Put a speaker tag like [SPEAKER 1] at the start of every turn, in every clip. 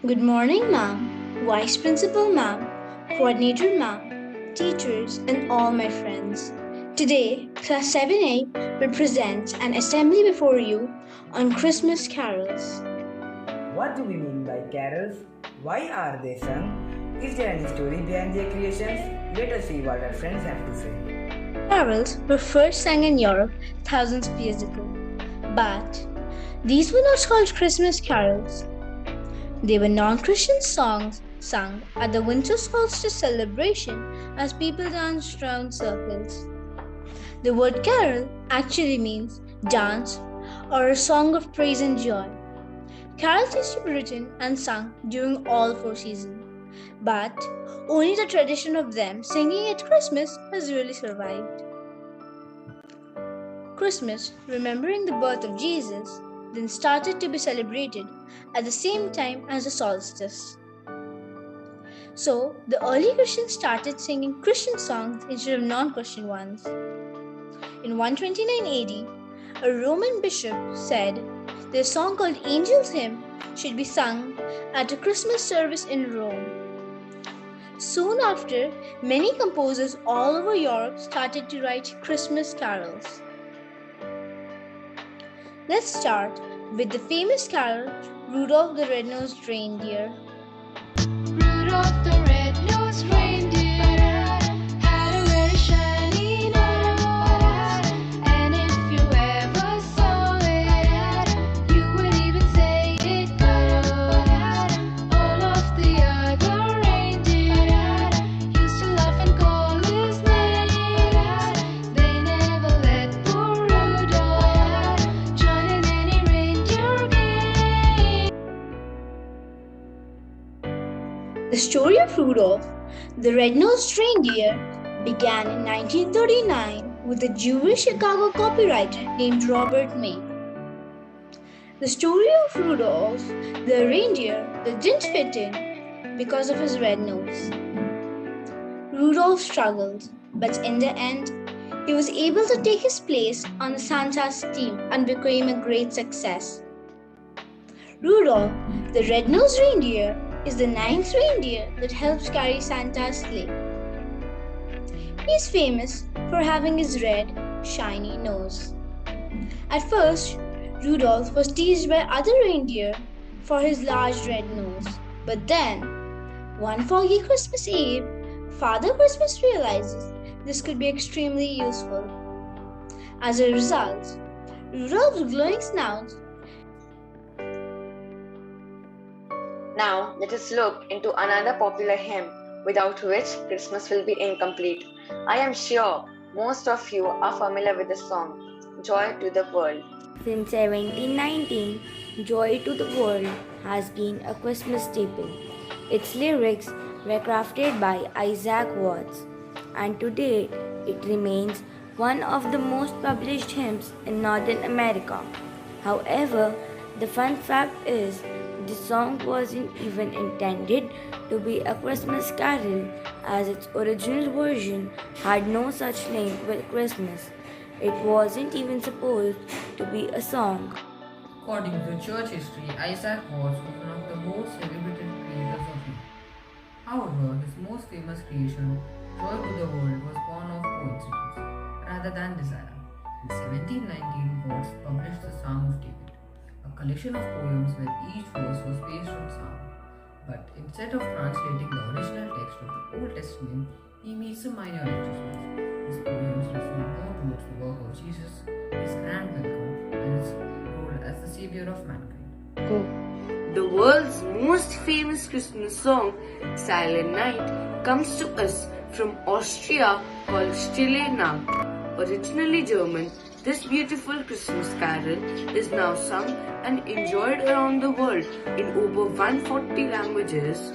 [SPEAKER 1] Good morning, ma'am, Vice Principal, ma'am, Coordinator, ma'am, teachers, and all my friends. Today, Class 7A will present an assembly before you on Christmas carols.
[SPEAKER 2] What do we mean by carols? Why are they sung? Is there any story behind their creations? Let us see what our friends have to say.
[SPEAKER 1] Carols were first sung in Europe thousands of years ago, but these were not called Christmas carols. They were non Christian songs sung at the winter solstice celebration as people danced round circles. The word carol actually means dance or a song of praise and joy. Carols used to be written and sung during all four seasons, but only the tradition of them singing at Christmas has really survived. Christmas, remembering the birth of Jesus, then started to be celebrated at the same time as the solstice. So, the early Christians started singing Christian songs instead of non Christian ones. In 129 AD, a Roman bishop said their song called Angel's Hymn should be sung at a Christmas service in Rome. Soon after, many composers all over Europe started to write Christmas carols. Let's start with the famous carol Rudolph the Red-Nosed Reindeer.
[SPEAKER 3] Rudolph the red-nosed reindeer had a very shiny nose, and if you ever saw it, you would even say it glowed. All of the other reindeer used to laugh and call his name. They never let poor Rudolph join in any reindeer game.
[SPEAKER 1] The story of Rudolph, the Red-Nosed Reindeer, began in 1939 with a Jewish Chicago copywriter named Robert May. The story of Rudolph, the reindeer that didn't fit in because of his red nose. Rudolph struggled, but in the end, he was able to take his place on the Santa's team and became a great success. Rudolph, the red-nosed reindeer, is the ninth reindeer that helps carry Santa's sleigh. He is famous for having his red, shiny nose. At first, Rudolph was teased by other reindeer for his large red nose. But then, one foggy Christmas Eve, Father Christmas realizes this could be extremely useful. As a result, Rudolph's glowing snout.
[SPEAKER 4] Now, let us look into another popular hymn without which Christmas will be incomplete. I am sure most of you are familiar with the song, Joy to the World.
[SPEAKER 5] Since 1719, Joy to the World has been a Christmas staple. Its lyrics were crafted by Isaac Watts, and to date, it remains one of the most published hymns in Northern America. However, the fun fact is, the song wasn't even intended to be a Christmas carol, as its original version had no such link with Christmas. It wasn't even supposed to be a song.
[SPEAKER 6] According to church history, Isaac Watts was one of the most celebrated creators of hymn. However, his most famous creation, Joy to the World, was born of coincidence rather than desire. In 1719, Watts published the Psalm of David, a collection of poems where each verse was based on Psalm. But instead of translating the original text of the Old Testament, he made some minor adjustments. His poems refer more towards the work of Jesus, his grand welcome, and his role as the savior of mankind.
[SPEAKER 7] The world's most famous Christmas song, Silent Night, comes to us from Austria called Stille Nacht. Originally German, this beautiful Christmas carol is now sung and enjoyed around the world in over 140 languages.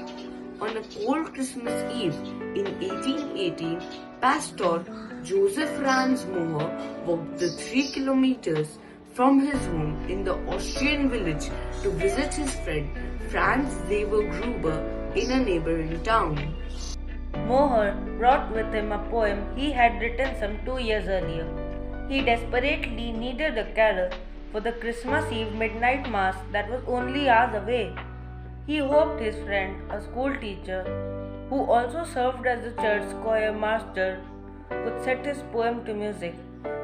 [SPEAKER 7] On a cold Christmas Eve in 1818, Pastor Joseph Franz Mohr walked the 3 kilometers from his home in the Austrian village to visit his friend Franz Xaver Gruber in a neighboring town.
[SPEAKER 8] Mohr brought with him a poem he had written some 2 years earlier. He desperately needed a carol for the Christmas Eve midnight mass that was only hours away. He hoped his friend, a school teacher, who also served as the church choir master, could set his poem to music.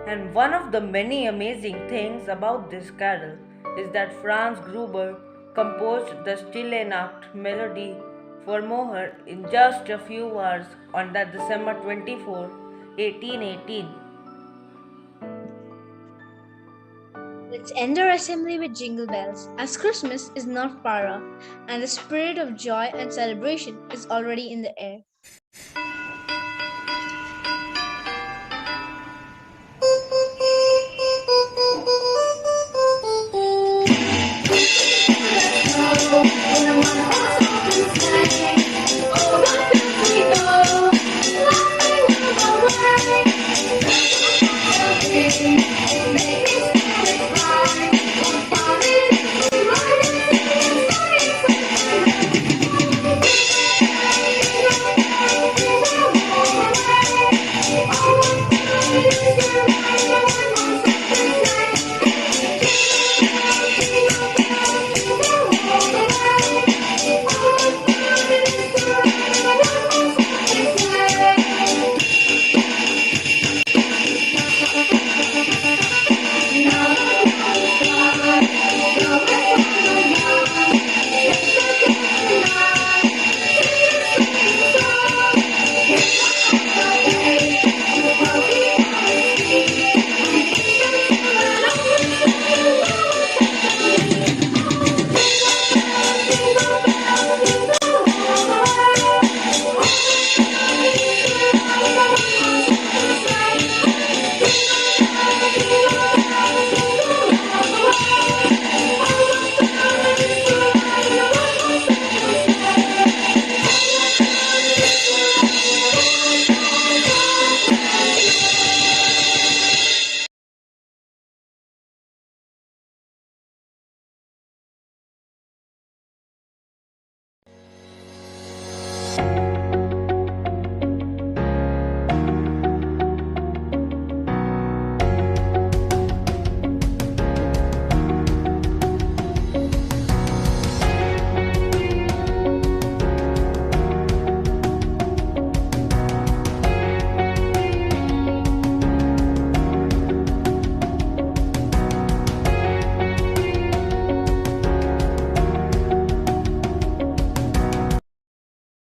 [SPEAKER 8] And one of the many amazing things about this carol is that Franz Gruber composed the Stille Nacht melody for Moher in just a few hours on that December 24, 1818.
[SPEAKER 1] Let's end our assembly with jingle bells, as Christmas is not far off, and the spirit of joy and celebration is already in the air.